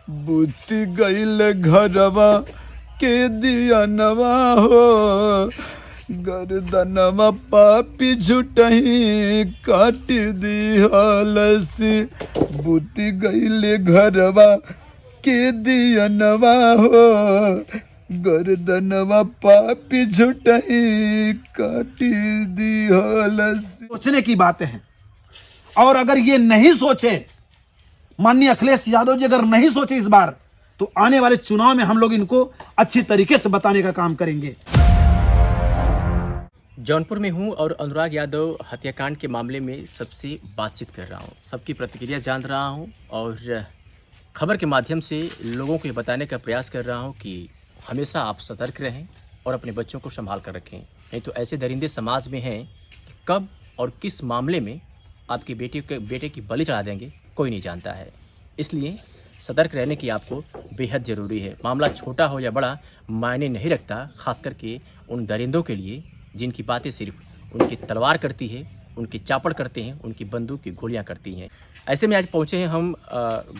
बुद्धि गईल घरवा के दिया नवा हो, गर्दनवा पापी झुटही काट दी हलसी। बुद्धि गईल घरवा के दिया नवा हो, गर्दनवा पापी झुटही काट दी हलसी। सोचने की बातें हैं, और अगर ये नहीं सोचे, माननीय अखिलेश यादव जी अगर नहीं सोचे इस बार, तो आने वाले चुनाव में हम लोग इनको अच्छी तरीके से बताने का काम करेंगे। जौनपुर में हूं और अनुराग यादव हत्याकांड के मामले में सबसे बातचीत कर रहा हूं, सबकी प्रतिक्रिया जान रहा हूं और खबर के माध्यम से लोगों को ये बताने का प्रयास कर रहा हूं कि हमेशा आप सतर्क रहें और अपने बच्चों को संभाल कर रखें। नहीं तो ऐसे दरिंदे समाज में हैं कि कब और किस मामले में आपके बेटे की बलि चढ़ा देंगे कोई नहीं जानता है। इसलिए सतर्क रहने की आपको बेहद ज़रूरी है। मामला छोटा हो या बड़ा मायने नहीं रखता, खास करके उन दरिंदों के लिए जिनकी बातें सिर्फ उनकी तलवार करती है, उनकी चापड़ करते हैं, उनकी बंदूक की गोलियां करती हैं। ऐसे में आज पहुंचे हैं हम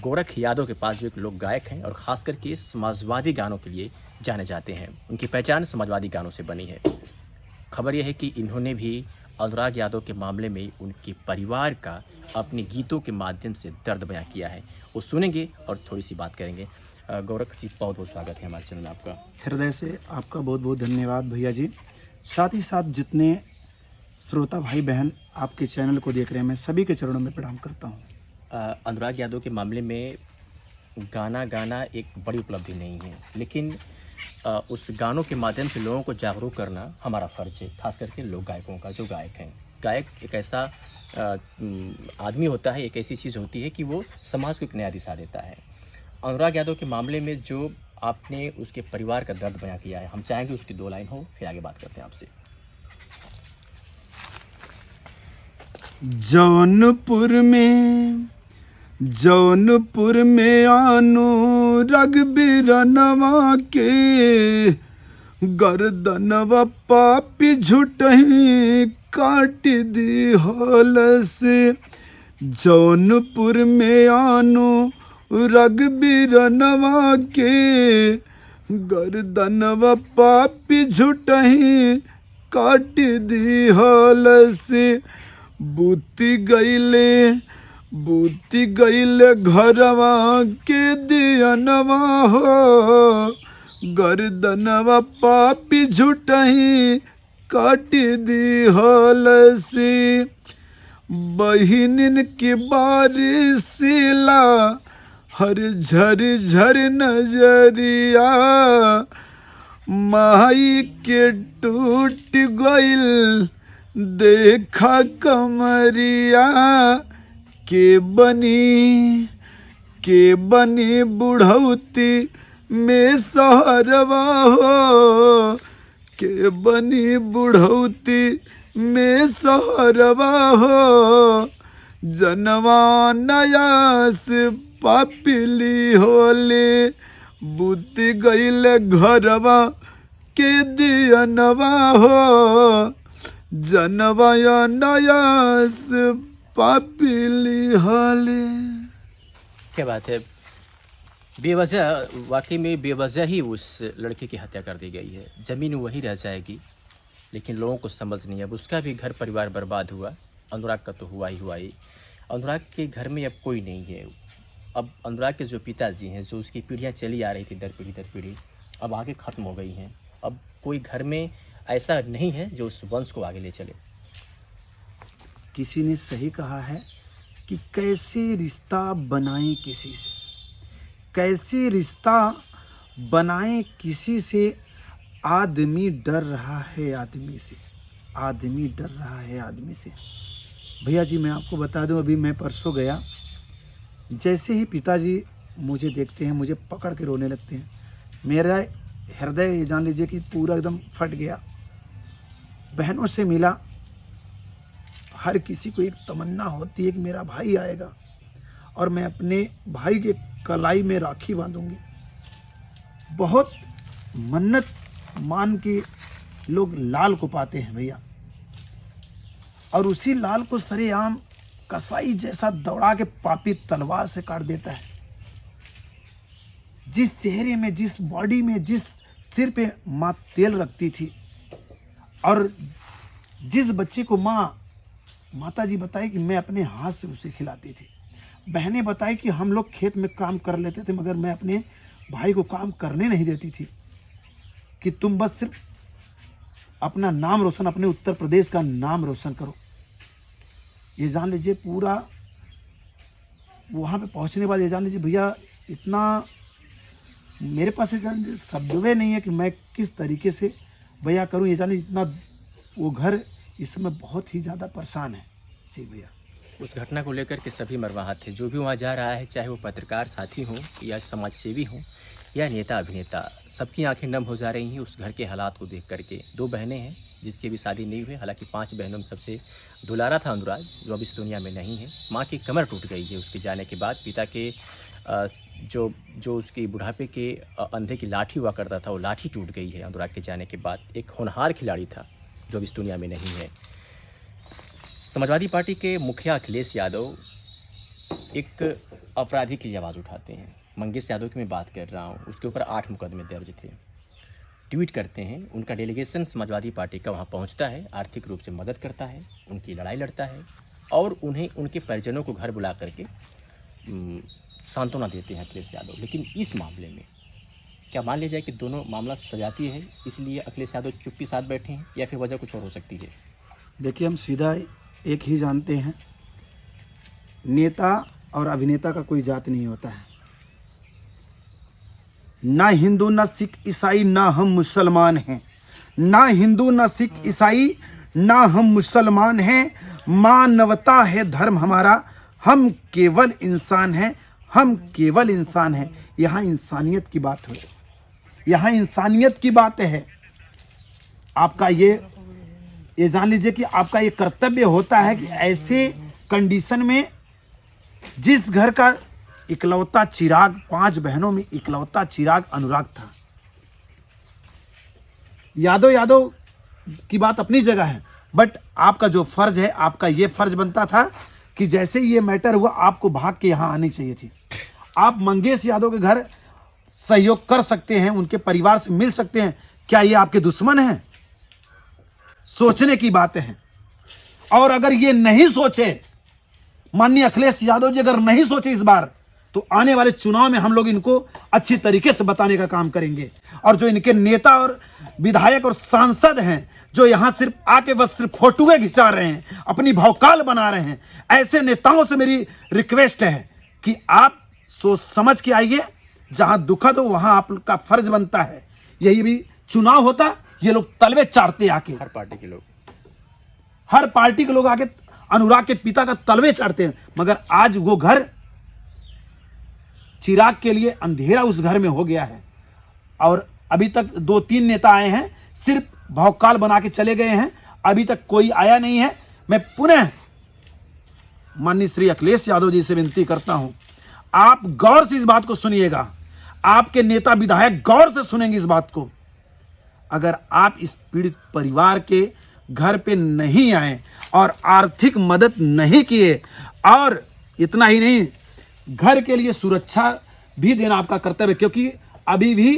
गोरख यादव के पास, जो एक लोक गायक हैं और ख़ास करके समाजवादी गानों के लिए जाने जाते हैं। उनकी पहचान समाजवादी गानों से बनी है। खबर यह है कि इन्होंने भी अनुराग यादव के मामले में उनके परिवार का अपने गीतों के माध्यम से दर्द बयां किया है। वो सुनेंगे और थोड़ी सी बात करेंगे। गोरख जी, बहुत बहुत स्वागत है हमारे चैनल में आपका। हृदय से आपका बहुत बहुत धन्यवाद भैया जी। साथ ही साथ जितने श्रोता भाई बहन आपके चैनल को देख रहे हैं, मैं सभी के चरणों में प्रणाम करता हूँ। अनुराग यादव के मामले में गाना गाना एक बड़ी उपलब्धि नहीं है, लेकिन उस गानों के माध्यम से लोगों को जागरूक करना हमारा फ़र्ज है, खास करके लोक गायकों का। जो गायक हैं, गायक एक ऐसा आदमी होता है, एक ऐसी चीज़ होती है कि वो समाज को एक नया दिशा देता है। अनुराग यादव के मामले में जो आपने उसके परिवार का दर्द बयां किया है, हम चाहेंगे उसकी 2 लाइन हो, फिर आगे बात करते हैं आपसे। जौनपुर में आनू रघबीरनवा के, गर्दनवा पापी झुटही काट दी हलसी। जौनपुर में आनू रघबीरनवा के, गर्दनवा पापी झुटही काट दी हलसी। बूती गईले घरवा के दियनवा हो, गर्दनवा पापी झुटही काट दी हलसी। बहिनिन की बारिशिला हर झर झर नजरिया, माई के टूट गईल देखा कमरिया। के बनी बुढ़ौती में सहरवा हो, के बनी बुढ़ौती में सहरवा हो। जनवा नयास पापिली होले, बुद्धि गईल घरवा के दियनवा हो। जनवा नयास पापिली हाले। क्या बात है। बेवजह, वाकई में बेवजह ही उस लड़के की हत्या कर दी गई है। ज़मीन वही रह जाएगी, लेकिन लोगों को समझ नहीं। अब उसका भी घर परिवार बर्बाद हुआ, अनुराग का तो हुआ ही। अनुराग के घर में अब कोई नहीं है। अब अनुराग के जो पिताजी हैं, जो उसकी पीढ़ियाँ चली आ रही थी दर पीढ़ी, अब आगे ख़त्म हो गई हैं। अब कोई घर में ऐसा नहीं है जो उस वंश को आगे ले चले। किसी ने सही कहा है कि कैसे रिश्ता बनाएं किसी से, कैसे रिश्ता बनाएं किसी से। आदमी डर रहा है आदमी से, आदमी डर रहा है आदमी से। भैया जी, मैं आपको बता दूं, अभी मैं परसों गया, जैसे ही पिताजी मुझे देखते हैं मुझे पकड़ के रोने लगते हैं। मेरा हृदय, ये जान लीजिए कि पूरा एकदम फट गया। बहनों से मिला, हर किसी को एक तमन्ना होती है कि मेरा भाई आएगा और मैं अपने भाई के कलाई में राखी बांधूंगी। बहुत मन्नत मान के लोग लाल को पाते हैं भैया, और उसी लाल को सरेआम कसाई जैसा दौड़ा के पापी तलवार से काट देता है। जिस चेहरे में, जिस बॉडी में, जिस सिर पे माँ तेल रखती थी, और जिस बच्चे को माता जी बताई कि मैं अपने हाथ से उसे खिलाती थी। बहनें बताई कि हम लोग खेत में काम कर लेते थे, मगर मैं अपने भाई को काम करने नहीं देती थी, कि तुम बस सिर्फ अपना नाम रोशन, अपने उत्तर प्रदेश का नाम रोशन करो। ये जान लीजिए, पूरा वहाँ पे पहुँचने के बाद ये जान लीजिए भैया, इतना मेरे पास ये जान लीजिए शब्द नहीं है कि मैं किस तरीके से भैया करूँ। ये जान लीजिए इतना वो घर इस समय बहुत ही ज़्यादा परेशान है। जी भैया। उस घटना को लेकर के सभी मर्माहत थे। जो भी वहाँ जा रहा है, चाहे वो पत्रकार साथी हों या समाज सेवी हों या नेता अभिनेता, सबकी आंखें नम हो जा रही हैं उस घर के हालात को देख करके। 2 बहनें हैं जिसकी भी शादी नहीं हुई, हालांकि 5 बहनों में सबसे दुलारा था अनुराग, जो अब इस दुनिया में नहीं है। माँ की कमर टूट गई है उसके जाने के बाद। पिता के जो उसकी बुढ़ापे के अंधे की लाठी हुआ करता था, वो लाठी टूट गई है अनुराग के जाने के बाद। एक होनहार खिलाड़ी था जो अब इस दुनिया में नहीं है। समाजवादी पार्टी के मुखिया अखिलेश यादव एक अपराधी के लिए आवाज़ उठाते हैं। मंगेश यादव की मैं बात कर रहा हूँ, उसके ऊपर 8 मुकदमे दर्ज थे। ट्वीट करते हैं, उनका डेलीगेशन समाजवादी पार्टी का वहाँ पहुँचता है, आर्थिक रूप से मदद करता है, उनकी लड़ाई लड़ता है और उन्हें उनके परिजनों को घर बुला करके सांत्वना देते हैं अखिलेश यादव। लेकिन इस मामले में क्या मान लिया जाए कि दोनों मामला सजाती है, इसलिए अखिलेश यादव चुप्पी साथ बैठे हैं, या फिर वजह कुछ और हो सकती है? देखिए, हम सीधा एक ही जानते हैं, नेता और अभिनेता का कोई जात नहीं होता है। ना हिंदू, ना सिख, ईसाई, ना हम मुसलमान हैं। ना हिंदू, ना सिख, ईसाई, ना हम मुसलमान हैं। मानवता है धर्म हमारा, हम केवल इंसान हैं, हम केवल इंसान हैं। यहाँ इंसानियत की बात है, यहाँ इंसानियत की बात है। आपका ये जान लीजिए कि आपका ये कर्तव्य होता है कि ऐसे कंडीशन में, जिस घर का इकलौता चिराग, 5 बहनों में इकलौता चिराग अनुराग था। यादव की बात अपनी जगह है, बट आपका जो फर्ज है, आपका ये फर्ज बनता था कि जैसे ये मैटर हुआ, आपको भाग के यहाँ आनी चाहिए थी। आप मंगेश यादव के घर सहयोग कर सकते हैं, उनके परिवार से मिल सकते हैं। क्या ये आपके दुश्मन हैं? सोचने की बात है। और अगर ये नहीं सोचे, माननीय अखिलेश यादव जी अगर नहीं सोचे इस बार, तो आने वाले चुनाव में हम लोग इनको अच्छी तरीके से बताने का काम करेंगे। और जो इनके नेता और विधायक और सांसद हैं, जो यहाँ सिर्फ आके बस सिर्फ फोटोएं खिंचा रहे हैं, अपनी भौकाल बना रहे हैं, ऐसे नेताओं से मेरी रिक्वेस्ट है कि आप सोच समझ के आइए। जहां दुखद हो वहां आपका फर्ज बनता है। यही भी चुनाव होता, ये लोग तलवे चाटते आके, हर पार्टी के लोग आके अनुराग के पिता का तलवे चाटते हैं। मगर आज वो घर चिराग के लिए अंधेरा उस घर में हो गया है। और अभी तक 2-3 नेता आए हैं, सिर्फ भौकाल बना के चले गए हैं, अभी तक कोई आया नहीं है। मैं पुनः माननीय श्री अखिलेश यादव जी से विनती करता हूं, आप गौर से इस बात को सुनिएगा। आपके नेता विधायक गौर से सुनेंगे इस बात को। अगर आप इस पीड़ित परिवार के घर पे नहीं आए और आर्थिक मदद नहीं किए, और इतना ही नहीं, घर के लिए सुरक्षा भी देना आपका कर्तव्य है। क्योंकि अभी भी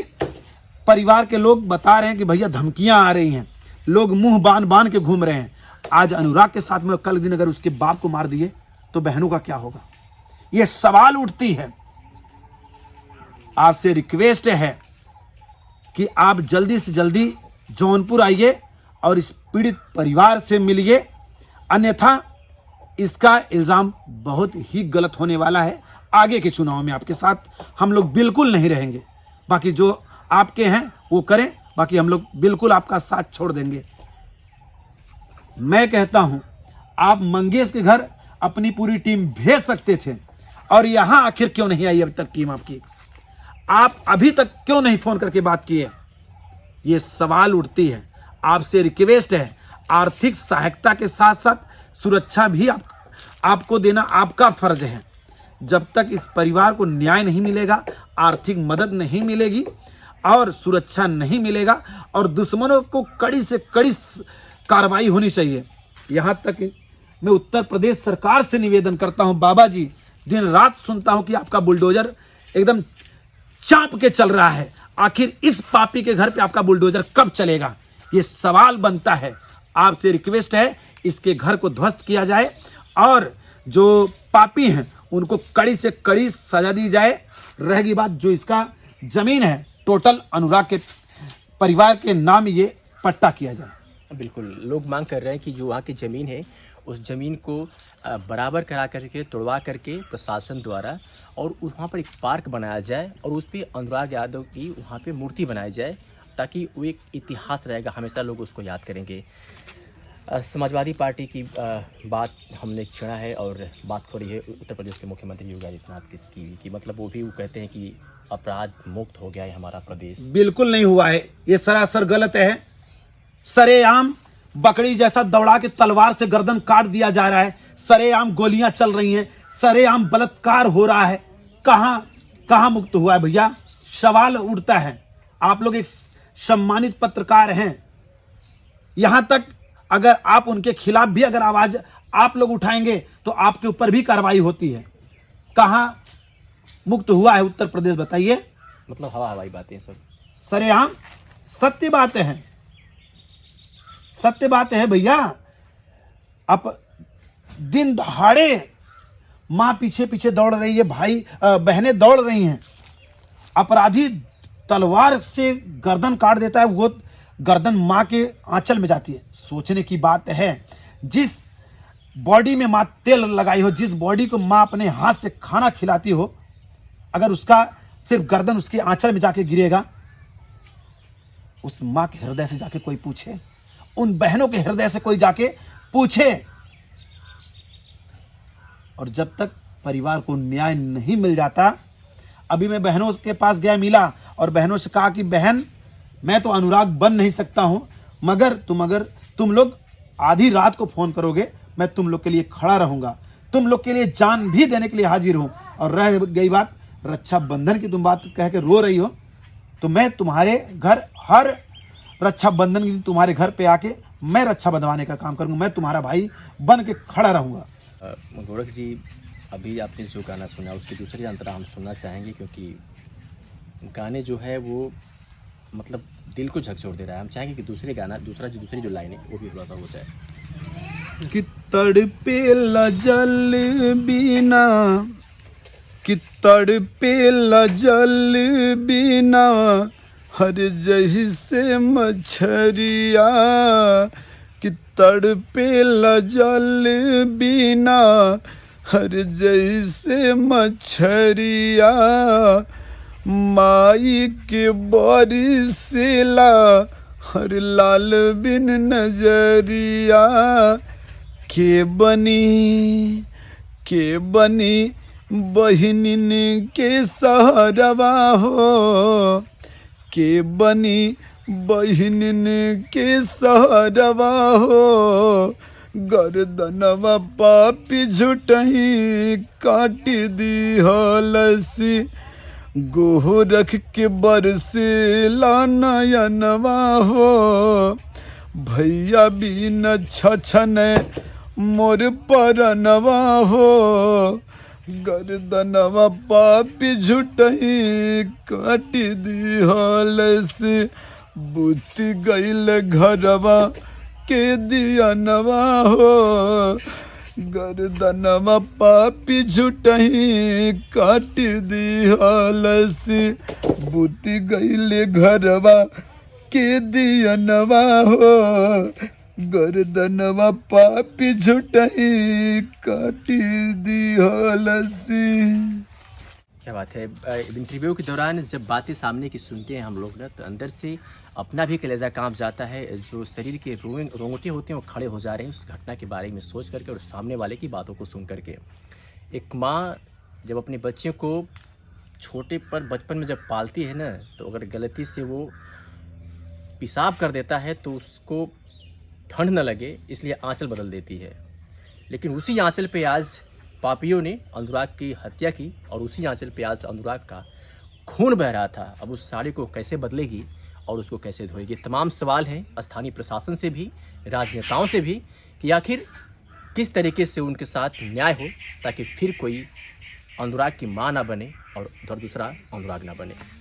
परिवार के लोग बता रहे हैं कि भैया धमकियां आ रही हैं, लोग मुंह बांध के घूम रहे हैं। आज अनुराग के साथ में कल दिन अगर उसके बाप को मार दिए तो बहनों का क्या होगा? ये सवाल उठती है। आपसे रिक्वेस्ट है कि आप जल्दी से जल्दी जौनपुर आइए और इस पीड़ित परिवार से मिलिए, अन्यथा इसका इल्ज़ाम बहुत ही गलत होने वाला है। आगे के चुनाव में आपके साथ हम लोग बिल्कुल नहीं रहेंगे। बाकी जो आपके हैं वो करें, बाकी हम लोग बिल्कुल आपका साथ छोड़ देंगे। मैं कहता हूं, आप मंगेश के घर अपनी पूरी टीम भेज सकते थे, और यहां आखिर क्यों नहीं आई अभी तक टीम आपकी? आप अभी तक क्यों नहीं फोन करके बात किए? ये सवाल उठती है। आपसे रिक्वेस्ट है, आर्थिक सहायता के साथ साथ सुरक्षा भी आपको देना आपका फर्ज है। जब तक इस परिवार को न्याय नहीं मिलेगा, आर्थिक मदद नहीं मिलेगी और सुरक्षा नहीं मिलेगा, और दुश्मनों को कड़ी से कड़ी कार्रवाई होनी चाहिए। यहाँ तक मैं उत्तर प्रदेश सरकार से निवेदन करता हूँ, बाबा जी, दिन रात सुनता हूँ कि आपका बुलडोजर एकदम चाप के चल रहा है। आखिर इस पापी के घर पे आपका बुलडोजर कब चलेगा, ये सवाल बनता है। आपसे रिक्वेस्ट है इसके घर को ध्वस्त किया जाए और जो पापी हैं उनको कड़ी से कड़ी सजा दी जाए। रहेगी बात जो इसका जमीन है, टोटल अनुराग के परिवार के नाम ये पट्टा किया जाए। बिल्कुल, लोग मांग कर रहे हैं कि जो वहाँ की ज़मीन है उस ज़मीन को बराबर करा करके, तोड़वा करके प्रशासन द्वारा, और वहाँ पर एक पार्क बनाया जाए और उस पर अनुराग यादव की वहाँ पे मूर्ति बनाई जाए, ताकि वो एक इतिहास रहेगा, हमेशा लोग उसको याद करेंगे। समाजवादी पार्टी की बात हमने छेड़ा है और बात हो रही है उत्तर प्रदेश के मुख्यमंत्री योगी आदित्यनाथ की मतलब वो भी कहते हैं कि अपराध मुक्त हो गया है हमारा प्रदेश। बिल्कुल नहीं हुआ है, ये सरासर गलत है। सरेआम बकरी जैसा दौड़ा के तलवार से गर्दन काट दिया जा रहा है, सरेआम गोलियां चल रही हैं, सरेआम बलात्कार हो रहा है। कहां मुक्त हुआ है भैया? सवाल उठता है। आप लोग एक सम्मानित पत्रकार हैं, यहां तक अगर आप उनके खिलाफ भी अगर आवाज आप लोग उठाएंगे तो आपके ऊपर भी कार्रवाई होती है। कहां मुक्त हुआ है उत्तर प्रदेश, बताइए? मतलब हवाई बातें सब सरेआम सत्य बात है भैया। अब दिन दहाड़े मां पीछे पीछे दौड़ रही है, भाई बहनें दौड़ रही हैं, अपराधी तलवार से गर्दन काट देता है, वो गर्दन मां के आंचल में जाती है। सोचने की बात है, जिस बॉडी में मां तेल लगाई हो, जिस बॉडी को मां अपने हाथ से खाना खिलाती हो, अगर उसका सिर्फ गर्दन उसके आंचल में जाके गिरेगा, उस मां के हृदय से जाके कोई पूछे, उन बहनों के हृदय से कोई जाके पूछे। और जब तक परिवार को न्याय नहीं मिल जाता, अभी मैं बहनों के पास गया, मिला और बहनों से कहा कि बहन मैं तो अनुराग बन नहीं सकता हूं, मगर तुम लोग आधी रात को फोन करोगे, मैं तुम लोग के लिए खड़ा रहूंगा, तुम लोग के लिए जान भी देने के लिए हाजिर हूं। और रह गई बात रक्षाबंधन की, तुम बात कह के रो रही हो, तो मैं तुम्हारे घर हर रक्षाबंधन के दिन तुम्हारे घर पे आके मैं रक्षा बंधवाने का काम करूंगा, मैं तुम्हारा भाई बन के खड़ा रहूंगा। गोरख जी, अभी आपने जो गाना सुना उसकी दूसरी अंतरा हम सुनना चाहेंगे, क्योंकि गाने जो है वो मतलब दिल को झकझोर दे रहा है। हम चाहेंगे कि दूसरी जो लाइन है वो भी थोड़ा सा हो जाए। कि तड़पे लजल बिना, कि तड़पे लजल बिना, हर जही से मछरिया, कि तड़पे लजल बिना, हर जैसे मछरिया, माई के बरिसेला हर लाल बिन नजरिया, के बनी बहिनिन के सहरवा हो, के बनी बहिनिन के सहरवा हो, गर्दनवा पापी झुटही काट दी हलसी, गोरख के बरसे नयनवा हो, भैया बिन छछन मोर परनवा हो, गर्दनवा पापी झुटही काट दी हलसी, बुद्धि गईल घरवा के दियनवा हो, गर्दनवा पापी झुटही काट दी हलसी, बुद्धि गईल घरवा के दियनवा हो, गर्दनवा पापी झुटही काट दी हलसी। क्या बात है। इंटरव्यू के दौरान जब बातें सामने की सुनते हैं हम लोग ना, तो अंदर से अपना भी कलेजा कांप जाता है। जो शरीर के रोंगटे होते हैं वो खड़े हो जा रहे हैं उस घटना के बारे में सोच करके और सामने वाले की बातों को सुन करके। एक माँ जब अपने बच्चे को छोटे पर बचपन में जब पालती है ना, तो अगर गलती से वो पेशाब कर देता है तो उसको ठंड न लगे इसलिए आंचल बदल देती है। लेकिन उसी आंचल पे आज पापियों ने अनुराग की हत्या की और उसी आंचल पे आज अनुराग का खून बह रहा था। अब उस साड़ी को कैसे बदलेगी और उसको कैसे धोएगी? तमाम सवाल हैं स्थानीय प्रशासन से भी, राजनेताओं से भी, कि आखिर किस तरीके से उनके साथ न्याय हो ताकि फिर कोई अनुराग की माँ ना बने और उधर दूसरा अनुराग ना बने।